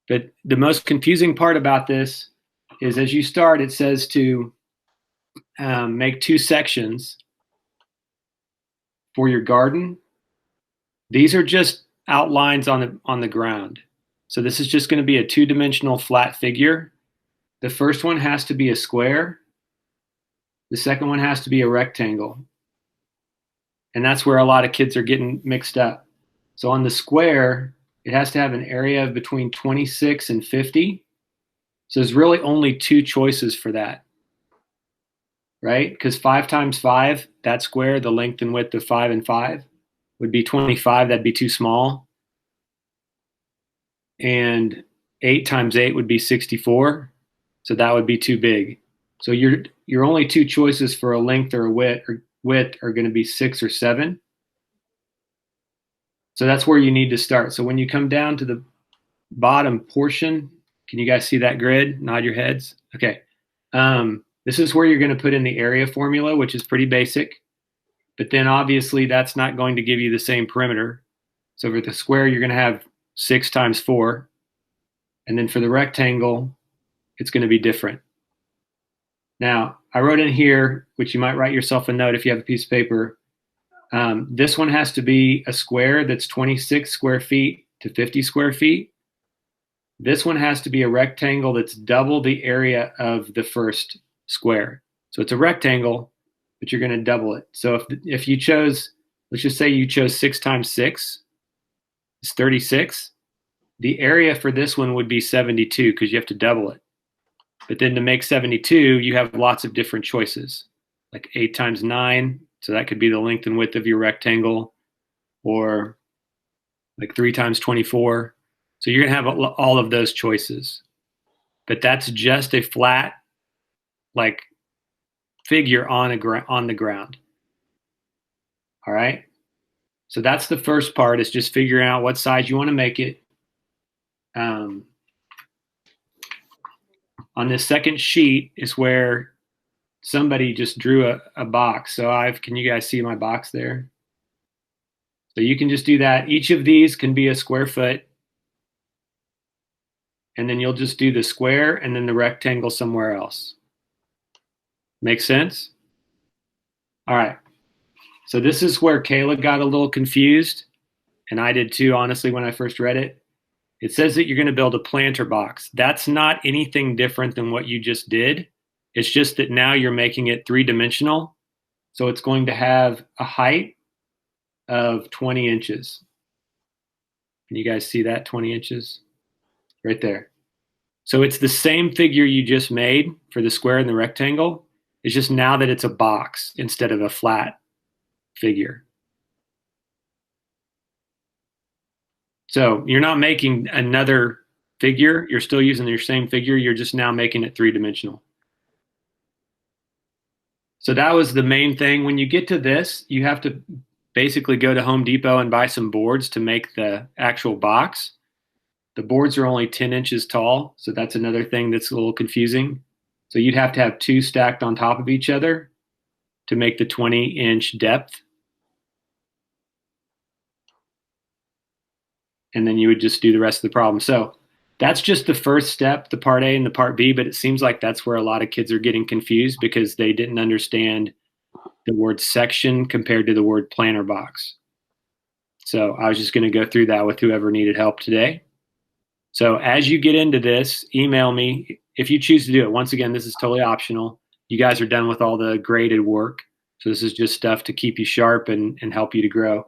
But the most confusing part about this is as you start, it says to make 2 sections for your garden. These are just outlines on the ground. So this is just going to be a 2-dimensional flat figure. The first one has to be a square. The second one has to be a rectangle. And that's where a lot of kids are getting mixed up. So on the square, it has to have an area of between 26 and 50. So there's really only 2 choices for that, right? Because 5 times 5, that square, the length and width of 5 and 5, would be 25. That'd be too small. And 8 times 8 would be 64. So that would be too big. So your only 2 choices for a length or a width are going to be 6 or 7. So that's where you need to start. So when you come down to the bottom portion, can you guys see that grid? Nod your heads. Okay. This is where you're going to put in the area formula, which is pretty basic. But then obviously that's not going to give you the same perimeter. So for the square, you're going to have 6 times 4. And then for the rectangle, it's going to be different. Now, I wrote in here, which you might write yourself a note if you have a piece of paper. This one has to be a square that's 26 square feet to 50 square feet. This one has to be a rectangle that's double the area of the first square. So it's a rectangle, but you're going to double it. So if you chose, let's just say you chose 6 times 6, it's 36. The area for this one would be 72 because you have to double it. But then to make 72, you have lots of different choices, like 8 times 9. So that could be the length and width of your rectangle, or like 3 times 24. So you're going to have all of those choices. But that's just a flat, like, figure on the ground. All right? So that's the first part, is just figuring out what size you want to make it. On this second sheet is where somebody just drew a box. So can you guys see my box there? So you can just do that. Each of these can be a square foot. And then you'll just do the square and then the rectangle somewhere else. Make sense? All right. So this is where Kayla got a little confused. And I did too, honestly, when I first read it. It says that you're going to build a planter box. That's not anything different than what you just did. It's just that now you're making it 3-dimensional. So it's going to have a height of 20 inches. Can you guys see that 20 inches? Right there. So it's the same figure you just made for the square and the rectangle. It's just now that it's a box instead of a flat figure. So you're not making another figure. You're still using your same figure. You're just now making it 3-dimensional. So that was the main thing. When you get to this, you have to basically go to Home Depot and buy some boards to make the actual box. The boards are only 10 inches tall, so that's another thing that's a little confusing. So you'd have to have 2 stacked on top of each other to make the 20-inch depth. And then you would just do the rest of the problem. So that's just the first step, the part A and the part B, but it seems like that's where a lot of kids are getting confused because they didn't understand the word section compared to the word planter box. So I was just going to go through that with whoever needed help today. So as you get into this, email me if you choose to do it. Once again, this is totally optional. You guys are done with all the graded work. So this is just stuff to keep you sharp and help you to grow.